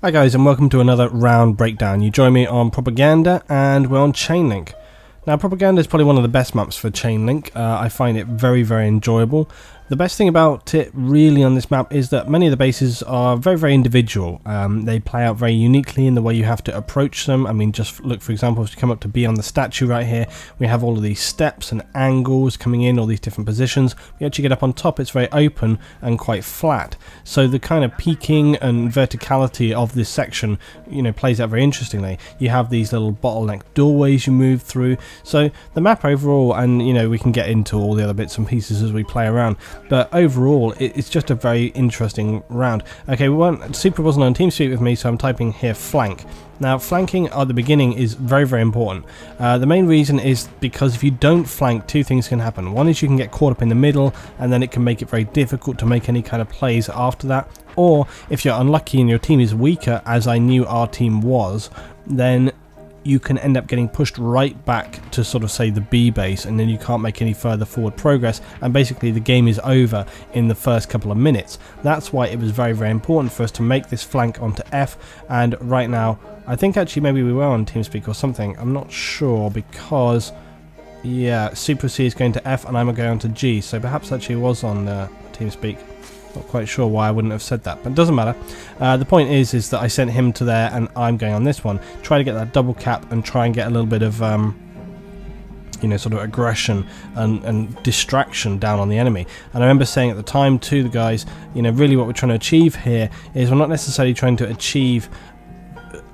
Hi guys, and welcome to another round breakdown. You join me on Propaganda and we're on Chainlink. Now Propaganda is probably one of the best maps for Chainlink. I find it very enjoyable. The best thing about it really on this map is that many of the bases are very individual. They play out very uniquely in the way you have to approach them. I mean, just look, for example, if you come up to B on the statue right here, we have all of these steps and angles coming in, all these different positions. We actually get up on top, it's very open and quite flat. So the kind of peaking and verticality of this section, you know, plays out very interestingly. You have these little bottleneck doorways you move through. So the map overall, and you know, we can get into all the other bits and pieces as we play around, but overall it's just a very interesting round. Okay, Super wasn't on TeamSpeak with me, so I'm typing here flank. Now flanking at the beginning is very important. The main reason is because if you don't flank, two things can happen. One is you can get caught up in the middle, and then it can make it very difficult to make any kind of plays after that. Or if you're unlucky and your team is weaker, as I knew our team was, then you can end up getting pushed right back to sort of say the B base, and then you can't make any further forward progress, and basically the game is over in the first couple of minutes. That's why it was very important for us to make this flank onto F, and right now I think actually maybe we were on TeamSpeak or something, I'm not sure, because yeah, Super C is going to F and I'm going on to G, so perhaps actually it was on TeamSpeak. Not quite sure why I wouldn't have said that, but it doesn't matter. The point is that I sent him to there and I'm going on this one. Try to get that double cap and try and get a little bit of you know, sort of aggression and distraction down on the enemy. And I remember saying at the time to the guys, you know, really what we're trying to achieve here is we're not necessarily trying to achieve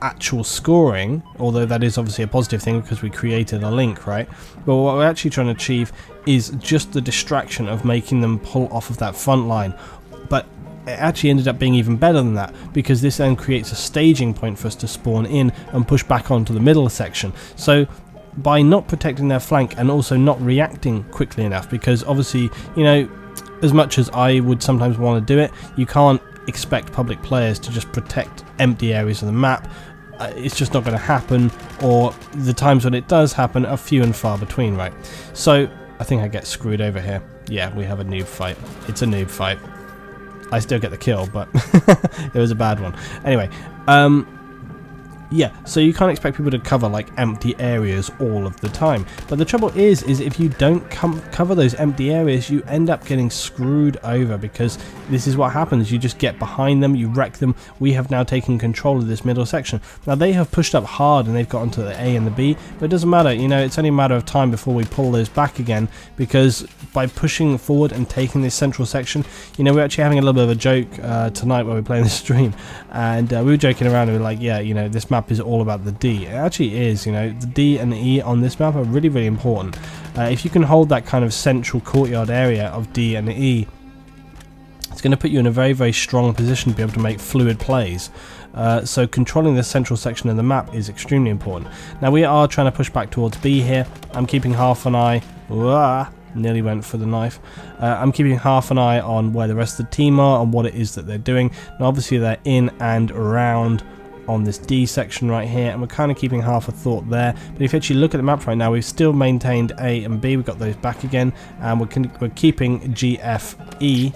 actual scoring, although that is obviously a positive thing because we created a link, right? But what we're actually trying to achieve is just the distraction of making them pull off of that front line. But it actually ended up being even better than that, because this then creates a staging point for us to spawn in and push back onto the middle section. So by not protecting their flank and also not reacting quickly enough, because obviously, you know, as much as I would sometimes want to do it, you can't expect public players to just protect empty areas of the map. It's just not going to happen, or the times when it does happen are few and far between, right? So I think I get screwed over here. Yeah, we have a noob fight. It's a noob fight. I still get the kill, but it was a bad one. Anyway, yeah, so you can't expect people to cover like empty areas all of the time. But the trouble is if you don't cover those empty areas, you end up getting screwed over, because this is what happens. You just get behind them, you wreck them. We have now taken control of this middle section. Now they have pushed up hard and they've got onto the A and the B, but it doesn't matter. You know, it's only a matter of time before we pull those back again, because by pushing forward and taking this central section, you know, we're actually having a little bit of a joke tonight while we're playing the stream, and we were joking around and we were like, yeah, you know, this map is all about the D. It actually is, you know, the D and the E on this map are really important. If you can hold that kind of central courtyard area of D and E, it's going to put you in a very strong position to be able to make fluid plays. So controlling the central section of the map is extremely important. Now we are trying to push back towards B here. I'm keeping half an eye. Nearly went for the knife. I'm keeping half an eye on where the rest of the team are and what it is that they're doing. Now obviously they're in and around on this D section right here, and we're kind of keeping half a thought there. But if you actually look at the map right now, we've still maintained A and B. We've got those back again, and we're keeping G, F, E,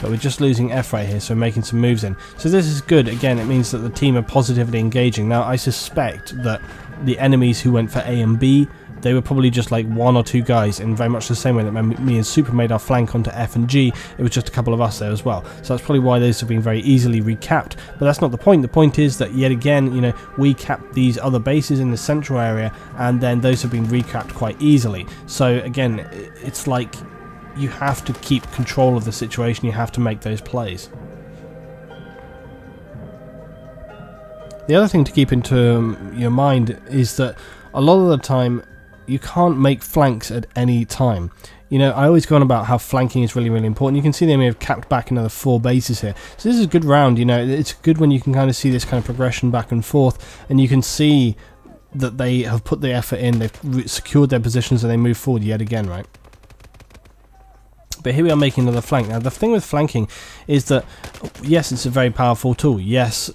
but we're just losing F right here, so we're making some moves in. So this is good. Again, it means that the team are positively engaging. Now I suspect that the enemies who went for A and B, they were probably just like one or two guys, in very much the same way that me and Super made our flank onto F and G. It was just a couple of us there as well. So that's probably why those have been very easily recapped. But that's not the point. The point is that yet again, you know, we capped these other bases in the central area, and then those have been recapped quite easily. So again, it's like you have to keep control of the situation. You have to make those plays. The other thing to keep into your mind is that a lot of the time you can't make flanks at any time. You know, I always go on about how flanking is really important. You can see they may have capped back another 4 bases here. So this is a good round, you know. It's good when you can kind of see this kind of progression back and forth, and you can see that they have put the effort in, they've secured their positions, and they move forward yet again, right? But here we are making another flank. Now the thing with flanking is that, yes, it's a very powerful tool. Yes,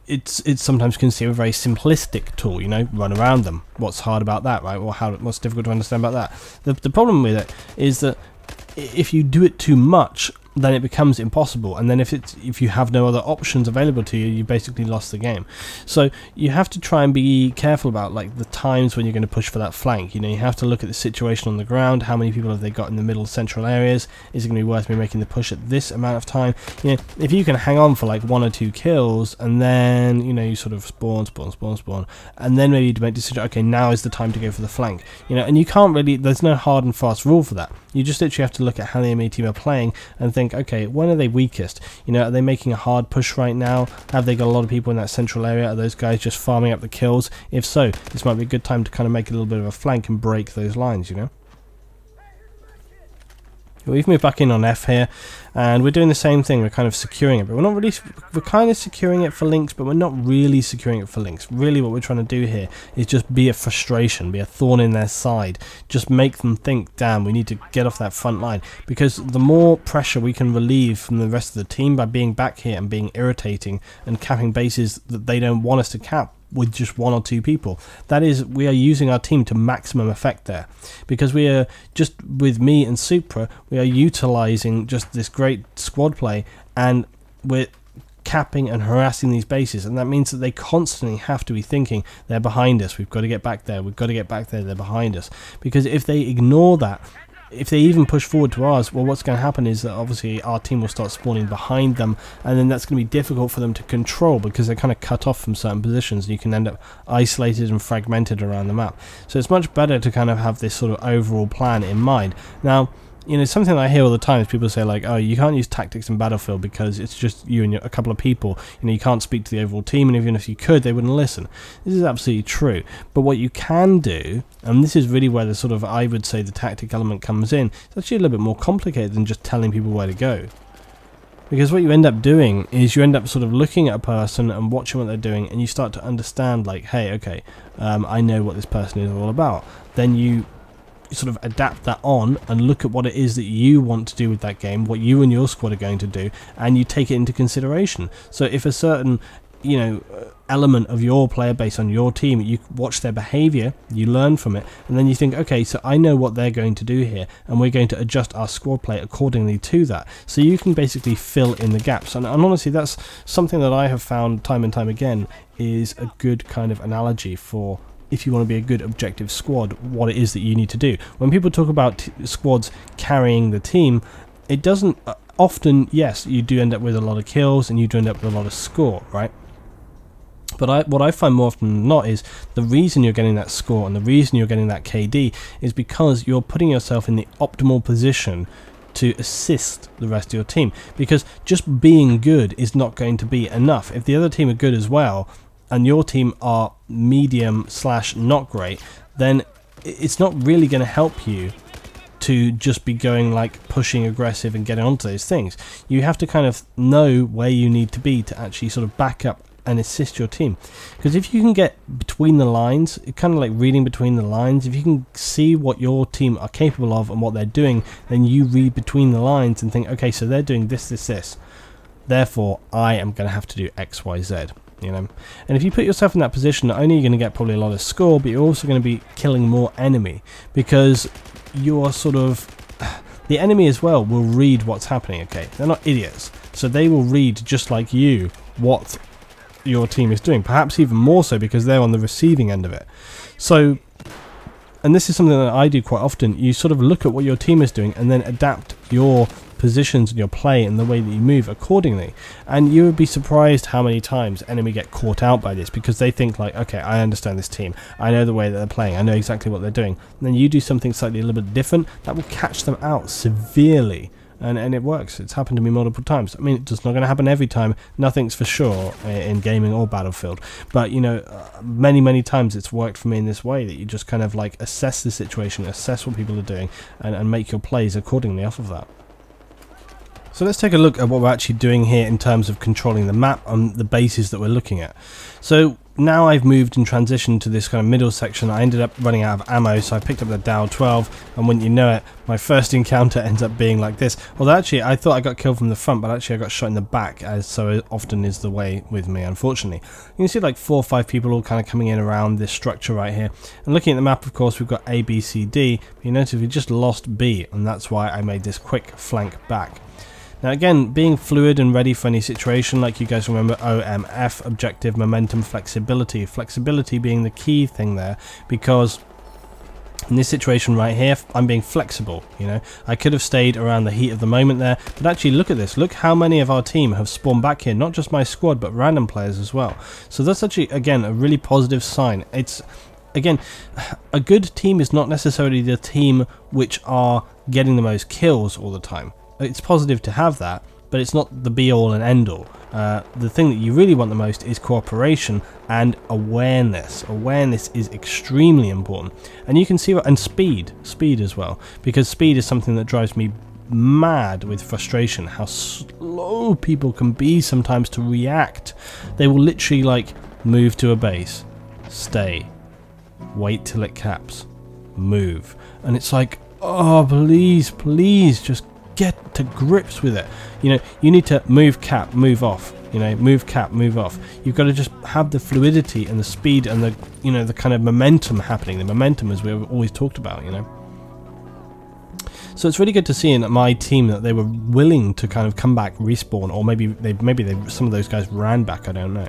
it's sometimes considered a very simplistic tool, you know, run around them. What's hard about that, right? Or what's difficult to understand about that? The problem with it is that if you do it too much, then it becomes impossible, and then if you have no other options available to you, you basically lost the game. So you have to try and be careful about like the times when you're going to push for that flank. You know, you have to look at the situation on the ground. How many people have they got in the middle central areas? Is it going to be worth me making the push at this amount of time? You know, if you can hang on for like 1 or 2 kills, and then, you know, you sort of spawn, and then maybe you make a decision, okay, now is the time to go for the flank. You know, and you can't really, there's no hard and fast rule for that. You just literally have to look at how the enemy team are playing and think, okay, when are they weakest? You know, are they making a hard push right now? Have they got a lot of people in that central area? Are those guys just farming up the kills? If so, this might be a good time to kind of make a little bit of a flank and break those lines, you know? We've moved back in on F here, and we're doing the same thing. We're kind of securing it, but we're kind of securing it for links, but we're not really securing it for links. Really what we're trying to do here is just be a frustration, be a thorn in their side, just make them think, damn, we need to get off that front line, because the more pressure we can relieve from the rest of the team by being back here and being irritating and capping bases that they don't want us to cap with just 1 or 2 people, that is, we are using our team to maximum effect there, because we are just, with me and Supra, we are utilizing just this great squad play, and we're capping and harassing these bases, and that means that they constantly have to be thinking, they're behind us, we've got to get back there, we've got to get back there, they're behind us. Because if they ignore that, if they even push forward to ours, well, what's going to happen is that obviously our team will start spawning behind them, and then that's going to be difficult for them to control, because they're kind of cut off from certain positions, and you can end up isolated and fragmented around the map. So it's much better to kind of have this sort of overall plan in mind. Now, you know, something that I hear all the time is people say like, oh, you can't use tactics in Battlefield because it's just you and a couple of people. You know, you can't speak to the overall team, and even if you could, they wouldn't listen. This is absolutely true. But what you can do, and this is really where the sort of, I would say, the tactic element comes in, it's actually a little bit more complicated than just telling people where to go. Because what you end up doing is you end up sort of looking at a person and watching what they're doing, and you start to understand like, hey, okay, I know what this person is all about. Then you sort of adapt that on and look at what it is that you want to do with that game, what you and your squad are going to do, and you take it into consideration. So if a certain, you know, element of your player base on your team, you watch their behavior, you learn from it, and then you think, okay, so I know what they're going to do here, and we're going to adjust our squad play accordingly to that. So you can basically fill in the gaps, and honestly, that's something that I have found time and time again is a good kind of analogy for, if you want to be a good objective squad, what it is that you need to do. When people talk about squads carrying the team, it doesn't often, yes, you do end up with a lot of kills and you do end up with a lot of score, right? But what I find more often than not is the reason you're getting that score and the reason you're getting that KD is because you're putting yourself in the optimal position to assist the rest of your team. Because just being good is not going to be enough. If the other team are good as well, and your team are medium / not great, then it's not really going to help you to just be going like pushing aggressive and getting onto those things. You have to kind of know where you need to be to actually sort of back up and assist your team. Because if you can get between the lines, kind of like reading between the lines, if you can see what your team are capable of and what they're doing, then you read between the lines and think, okay, so they're doing this, therefore I am going to have to do X, Y, Z. You know, and if you put yourself in that position, not only are you going to get probably a lot of score, but you're also going to be killing more enemy, because you are sort of, the enemy as well will read what's happening. Okay, they're not idiots, so they will read just like you what your team is doing, perhaps even more so because they're on the receiving end of it. So, and this is something that I do quite often, you sort of look at what your team is doing and then adapt your positions and your play and the way that you move accordingly. And you would be surprised how many times enemy get caught out by this, because they think like, okay, I understand this team, I know the way that they're playing, I know exactly what they're doing, and then you do something slightly a little bit different that will catch them out severely. And it works. It's happened to me multiple times. I mean, it's not going to happen every time. Nothing's for sure in gaming or Battlefield. But, you know, many times it's worked for me in this way, that you just kind of like assess the situation, assess what people are doing, and make your plays accordingly off of that. So let's take a look at what we're actually doing here in terms of controlling the map and the bases that we're looking at. So now I've moved and transitioned to this kind of middle section. I ended up running out of ammo, so I picked up the Dow 12, and wouldn't you know it, my first encounter ends up being like this. Although actually I thought I got killed from the front, but actually I got shot in the back, as so often is the way with me, unfortunately. You can see like 4 or 5 people all kind of coming in around this structure right here. And looking at the map, of course, we've got A, B, C, D, but you notice we just lost B, and that's why I made this quick flank back. Now again, being fluid and ready for any situation, like you guys remember OMF, objective, momentum, flexibility. Flexibility being the key thing there, because in this situation right here, I'm being flexible, you know. I could have stayed around the heat of the moment there, but actually look at this. Look how many of our team have spawned back here, not just my squad, but random players as well. So that's actually, again, a really positive sign. It's, again, a good team is not necessarily the team which are getting the most kills all the time. It's positive to have that, but it's not the be-all and end-all. The thing that you really want the most is cooperation and awareness. Awareness is extremely important, and you can see what, and speed as well, because speed is something that drives me mad with frustration. How slow people can be sometimes to react. They will literally like move to a base, stay, wait till it caps, move, and it's like, oh please just get to grips with it. You know, you need to move cap, move off, you know, move cap, move off. You've got to just have the fluidity and the speed and the, you know, the kind of momentum happening. The momentum, as we've always talked about, you know. So it's really good to see in my team that they were willing to kind of come back, respawn, or maybe some of those guys ran back. I don't know.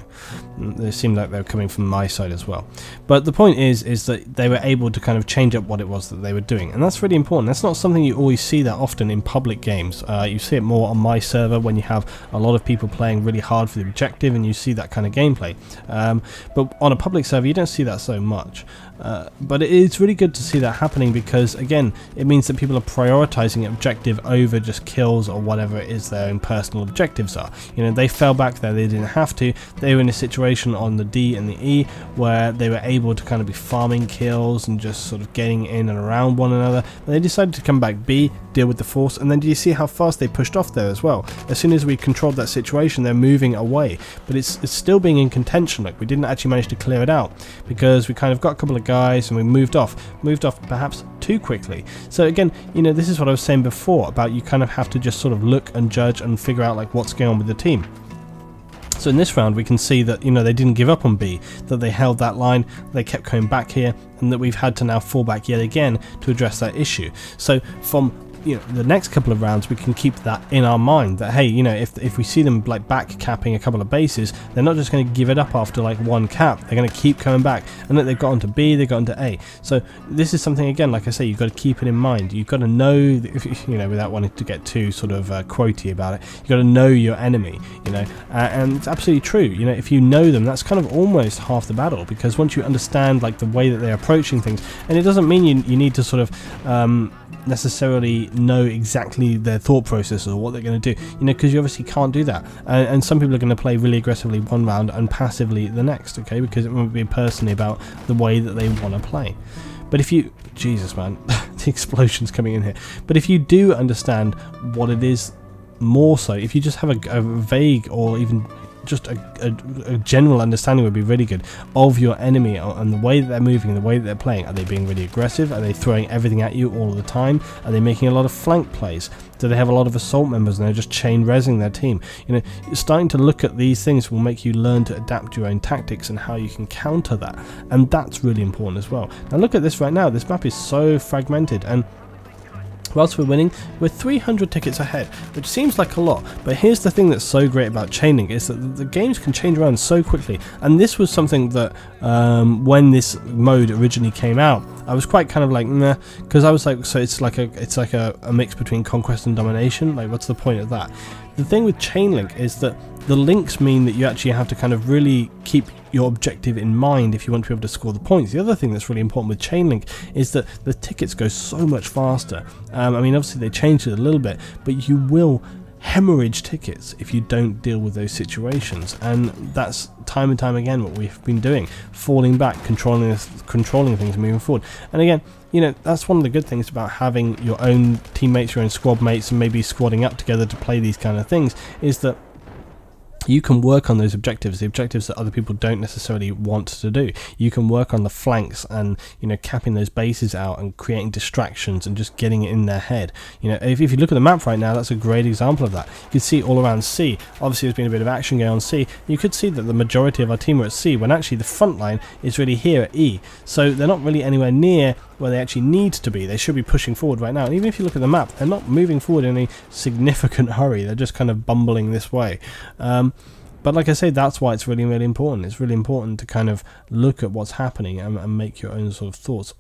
They seemed like they were coming from my side as well. But the point is that they were able to kind of change up what it was that they were doing, and that's really important. That's not something you always see that often in public games. You see it more on my server when you have a lot of people playing really hard for the objective, and you see that kind of gameplay. But on a public server, you don't see that so much. But it's really good to see that happening, because again, it means that people are prioritizing objective over just kills or whatever it is their own personal objectives are. You know, they fell back there, they didn't have to. They were in a situation on the D and the E where they were able to kind of be farming kills and just sort of getting in and around one another. But they decided to come back B, deal with the force, and then do you see how fast they pushed off there as well? As soon as we controlled that situation, they're moving away, but it's still being in contention. Like, we didn't actually manage to clear it out because we kind of got a couple of guys and we moved off perhaps too quickly. So again, you know, this is what I was saying before about you kind of have to just sort of look and judge and figure out like what's going on with the team. So in this round we can see that, you know, they didn't give up on B, that they held that line, they kept coming back here, and that we've had to now fall back yet again to address that issue. So from, you know, the next couple of rounds we can keep that in our mind, that hey, you know, if we see them like back capping a couple of bases, they're not just going to give it up after like one cap, they're going to keep coming back, and that they've got onto B, they've got onto A. So this is something, again, like I say, you've got to keep it in mind. You've got to know, you know, without wanting to get too sort of quotey about it, you've got to know your enemy, you know, and it's absolutely true. You know, if you know them, that's kind of almost half the battle, because once you understand like the way that they're approaching things, and it doesn't mean you need to sort of necessarily know exactly their thought process or what they're going to do, you know, because you obviously can't do that, and some people are going to play really aggressively one round and passively the next, okay, because it won't be personally about the way that they want to play. But if you, Jesus man, the explosion's coming in here, but if you do understand what it is, more so, if you just have a vague or even just a general understanding would be really good of your enemy and the way that they're moving, the way that they're playing. Are they being really aggressive? Are they throwing everything at you all the time? Are they making a lot of flank plays? Do they have a lot of assault members and they're just chain rezzing their team? You know, starting to look at these things will make you learn to adapt your own tactics and how you can counter that, and that's really important as well. Now look at this right now, this map is so fragmented, and whilst we're winning, we're 300 tickets ahead, which seems like a lot, but here's the thing that's so great about Chainlink is that the games can change around so quickly, and this was something that when this mode originally came out, I was quite kind of like, nah, because I was like, so it's like a mix between conquest and domination, like what's the point of that? The thing with Chainlink is that the links mean that you actually have to kind of really keep your objective in mind if you want to be able to score the points. The other thing that's really important with Chainlink is that the tickets go so much faster. I mean, obviously they changed it a little bit, but you will hemorrhage tickets if you don't deal with those situations, and that's time and time again what we've been doing, falling back, controlling things, moving forward. And again, you know, that's one of the good things about having your own teammates, your own squad mates, and maybe squadding up together to play these kind of things, is that you can work on those objectives, the objectives that other people don't necessarily want to do. You can work on the flanks and, you know, capping those bases out and creating distractions and just getting it in their head. You know, if you look at the map right now, that's a great example of that. You can see all around C. Obviously, there's been a bit of action going on C. You could see that the majority of our team are at C, when actually the front line is really here at E. So they're not really anywhere near where they actually need to be. They should be pushing forward right now. And even if you look at the map, they're not moving forward in any significant hurry. They're just kind of bumbling this way. But like I say, that's why it's really, really important. It's really important to kind of look at what's happening and make your own sort of thoughts.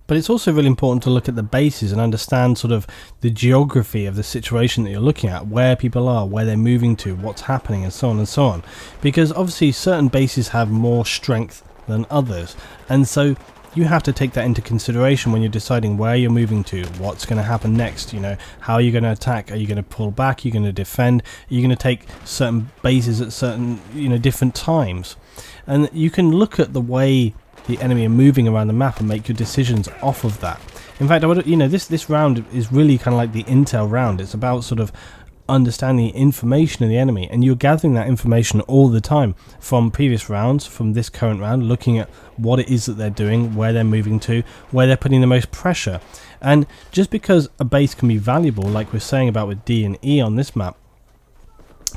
But it's also really important to look at the bases and understand sort of the geography of the situation that you're looking at, where people are, where they're moving to, what's happening, and so on and so on. Because obviously certain bases have more strength than others, and so you have to take that into consideration when you're deciding where you're moving to, what's going to happen next. You know, how are you going to attack? Are you going to pull back? Are you going to defend? Are you going to take certain bases at certain, you know, different times? And you can look at the way the enemy are moving around the map and make your decisions off of that. In fact, I would, you know, this round is really kind of like the intel round. It's about sort of understanding the information of the enemy, and you're gathering that information all the time from previous rounds, from this current round, looking at what it is that they're doing, where they're moving to, where they're putting the most pressure. And just because a base can be valuable, like we're saying about with D and E on this map,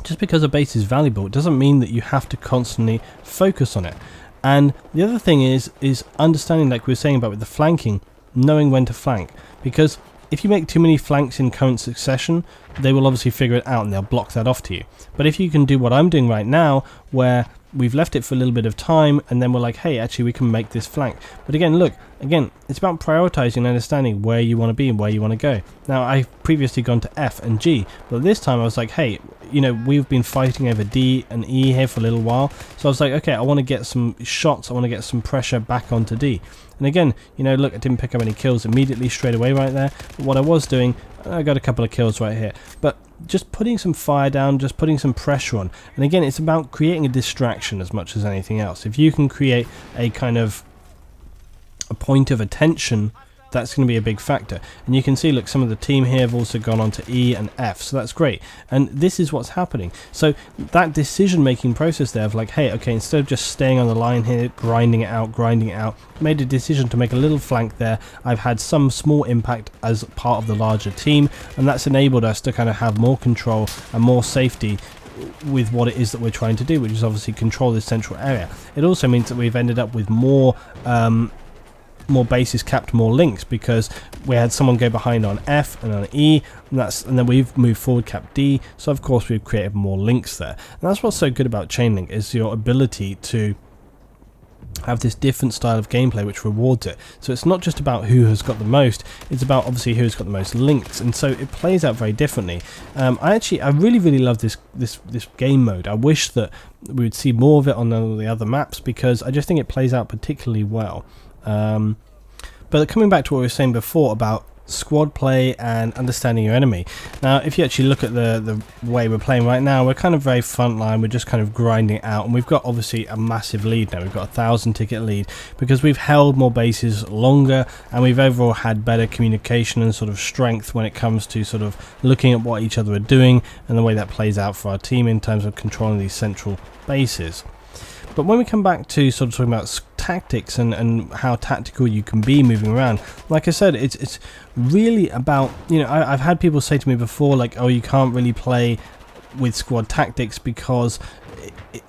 just because a base is valuable, it doesn't mean that you have to constantly focus on it. And the other thing is understanding, like we were saying about with the flanking, knowing when to flank, because if you make too many flanks in current succession, they will obviously figure it out and they'll block that off to you. But if you can do what I'm doing right now, where we've left it for a little bit of time and then we're like, hey, actually we can make this flank. But again, look, it's about prioritizing and understanding where you want to be and where you want to go. Now, I've previously gone to F and G, but this time I was like, hey, you know, we've been fighting over D and E here for a little while. So I was like, okay, I want to get some shots, I want to get some pressure back onto D. And again, you know, look, I didn't pick up any kills immediately straight away right there. But what I was doing, I got a couple of kills right here. But just putting some fire down, just putting some pressure on. And again, it's about creating a distraction as much as anything else. If you can create a kind of a point of attention, that's going to be a big factor. And you can see, look, some of the team here have also gone on to E and F, so that's great. And this is what's happening. So that decision making process there of like, hey, okay, instead of just staying on the line here, grinding it out, made a decision to make a little flank there. I've had some small impact as part of the larger team, and that's enabled us to kind of have more control and more safety with what it is that we're trying to do, which is obviously control this central area. It also means that we've ended up with more bases capped, more links, because we had someone go behind on F and on E, and then we've moved forward capped D, so of course we've created more links there. And that's what's so good about Chainlink, is your ability to have this different style of gameplay which rewards it. So it's not just about who has got the most, it's about obviously who's got the most links, and so it plays out very differently. I really love this game mode. I wish that we would see more of it on the other maps, because I just think it plays out particularly well. But coming back to what we were saying before about squad play and understanding your enemy. Now, if you actually look at the way we're playing right now, we're kind of very frontline, we're just kind of grinding it out, and we've got obviously a massive lead now. We've got a 1,000 ticket lead because we've held more bases longer, and we've overall had better communication and sort of strength when it comes to sort of looking at what each other are doing and the way that plays out for our team in terms of controlling these central bases. But when we come back to sort of talking about tactics and how tactical you can be moving around, like I said, it's really about, you know, I've had people say to me before, like, oh, you can't really play with squad tactics because,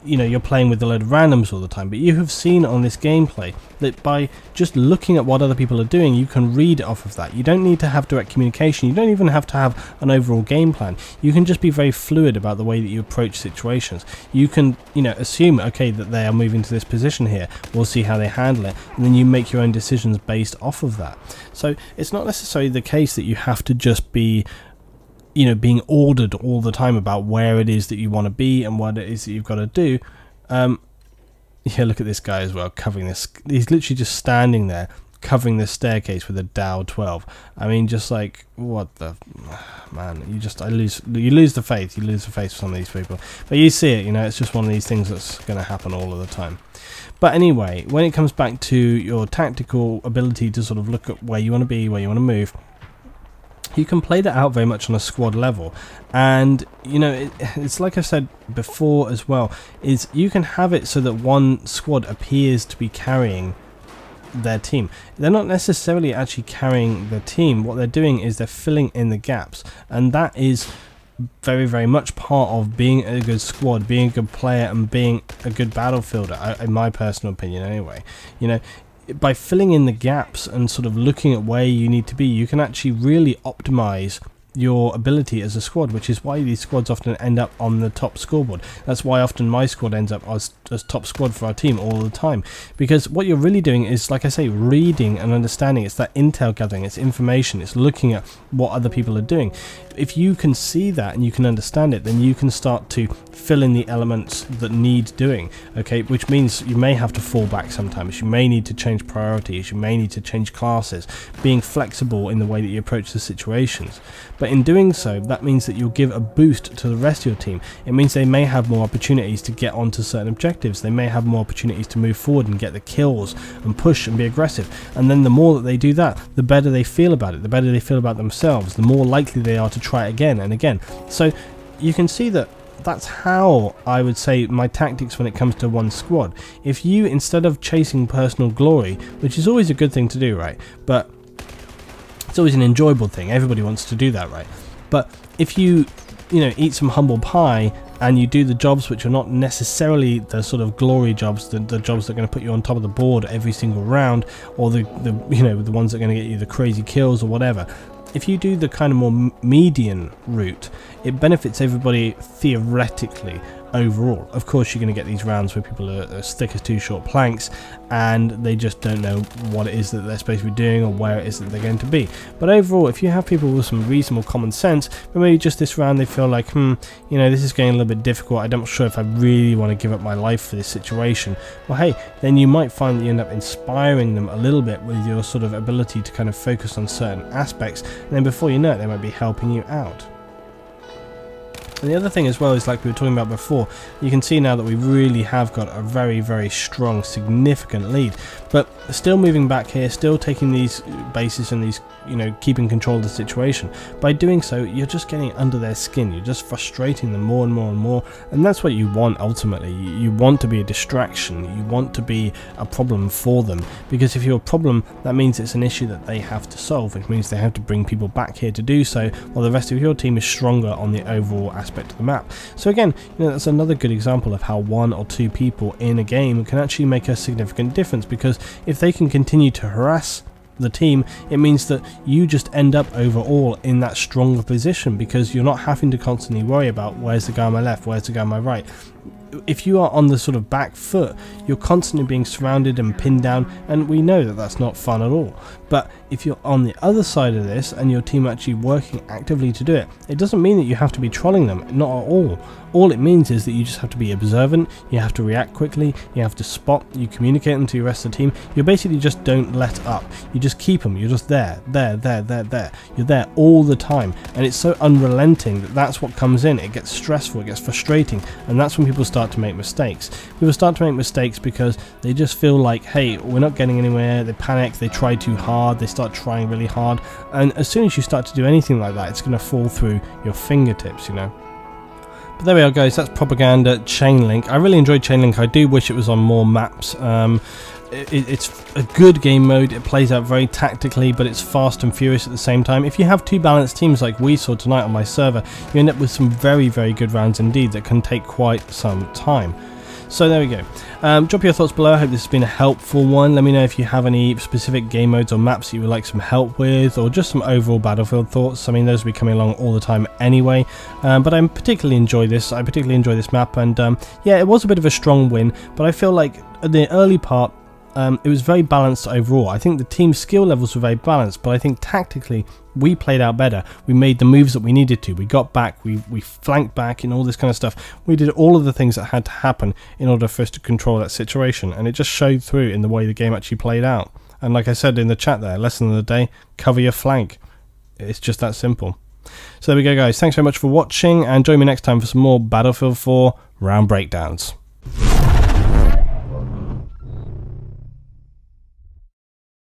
you know, you're playing with a load of randoms all the time. But you have seen on this gameplay that by just looking at what other people are doing, you can read off of that. You don't need to have direct communication. You don't even have to have an overall game plan. You can just be very fluid about the way that you approach situations. You can, you know, assume, okay, that they are moving to this position here. We'll see how they handle it, and then you make your own decisions based off of that. So it's not necessarily the case that you have to just be, you know, being ordered all the time about where it is that you want to be and what it is that you've got to do. Yeah, look at this guy as well, covering this. He's literally just standing there, covering this staircase with a Dow 12. I mean, just like, what the man? You lose the faith. You lose the faith for some of these people. But you see it, you know, it's just one of these things that's going to happen all of the time. But anyway, when it comes back to your tactical ability to sort of look at where you want to be, where you want to move, you can play that out very much on a squad level. And you know, it's like I said before as well, is you can have it so that one squad appears to be carrying their team. They're not necessarily actually carrying the team. What they're doing is they're filling in the gaps, and that is very, very much part of being a good squad, being a good player, and being a good battlefielder, in my personal opinion anyway. You know, by filling in the gaps and sort of looking at where you need to be, you can actually really optimize your ability as a squad, which is why these squads often end up on the top scoreboard. That's why often my squad ends up as top squad for our team all the time, because what you're really doing is, like I say, reading and understanding. It's that intel gathering, it's information, it's looking at what other people are doing. If you can see that and you can understand it, then you can start to fill in the elements that need doing, okay, which means you may have to fall back sometimes, you may need to change priorities, you may need to change classes, being flexible in the way that you approach the situations. But in doing so, that means that you'll give a boost to the rest of your team. It means they may have more opportunities to get onto certain objectives, they may have more opportunities to move forward and get the kills and push and be aggressive, and then the more that they do that, the better they feel about it, the better they feel about themselves, the more likely they are to try it again and again. So you can see that that's how I would say my tactics when it comes to one squad. If you, instead of chasing personal glory, which is always a good thing to do, right, but it's always an enjoyable thing, everybody wants to do that, right, but if you know, eat some humble pie and you do the jobs which are not necessarily the sort of glory jobs, the jobs that are going to put you on top of the board every single round, or the you know, the ones that are going to get you the crazy kills or whatever. If you do the kind of more median route, it benefits everybody theoretically overall. Of course, you're going to get these rounds where people are as thick as two short planks and they just don't know what it is that they're supposed to be doing or where it is that they're going to be. But overall, if you have people with some reasonable common sense, but maybe just this round they feel like, you know, this is getting a little bit difficult, I'm not sure if I really want to give up my life for this situation, well, hey, then you might find that you end up inspiring them a little bit with your sort of ability to kind of focus on certain aspects, and then before you know it, they might be helping you out. And the other thing as well is, like we were talking about before, you can see now that we really have got a very, very strong, significant lead. But still moving back here, still taking these bases and these, you know, keeping control of the situation. By doing so, you're just getting under their skin. You're just frustrating them more and more and more. And that's what you want ultimately. You want to be a distraction. You want to be a problem for them. Because if you're a problem, that means it's an issue that they have to solve, which means they have to bring people back here to do so, while the rest of your team is stronger on the overall aspect of the map. So again, you know, that's another good example of how one or two people in a game can actually make a significant difference, because if they can continue to harass the team, it means that you just end up overall in that stronger position, because you're not having to constantly worry about where's the guy on my left, where's the guy on my right. If you are on the sort of back foot, you're constantly being surrounded and pinned down, and we know that that's not fun at all. But if you're on the other side of this and your team actually working actively to do it, it doesn't mean that you have to be trolling them, not at all. All it means is that you just have to be observant, you have to react quickly, you have to spot, you communicate them to the rest of the team. You basically just don't let up, you just keep them, you're just there. You're there all the time, and it's so unrelenting that that's what comes in. It gets stressful, it gets frustrating, and that's when people start to make mistakes. People start to make mistakes because they just feel like, hey, we're not getting anywhere, they panic, they try too hard, they start trying really hard, and as soon as you start to do anything like that, it's going to fall through your fingertips, you know. But there we are, guys, that's Propaganda Chainlink. I really enjoyed Chainlink. I do wish it was on more maps. It's a good game mode, it plays out very tactically, but it's fast and furious at the same time. If you have two balanced teams like we saw tonight on my server, you end up with some very, very good rounds indeed that can take quite some time. So there we go. Drop your thoughts below. I hope this has been a helpful one. Let me know if you have any specific game modes or maps that you would like some help with, or just some overall Battlefield thoughts. I mean, those will be coming along all the time anyway. But I particularly enjoy this. I particularly enjoy this map, and yeah, it was a bit of a strong win, but I feel like at the early part, it was very balanced overall. I think the team skill levels were very balanced, but I think tactically we played out better. We made the moves that we needed to. We got back, we flanked back, and all this kind of stuff. We did all of the things that had to happen in order for us to control that situation, and it just showed through in the way the game actually played out. And like I said in the chat there, lesson of the day, cover your flank. It's just that simple. So there we go, guys. Thanks very much for watching, and join me next time for some more Battlefield 4 round breakdowns.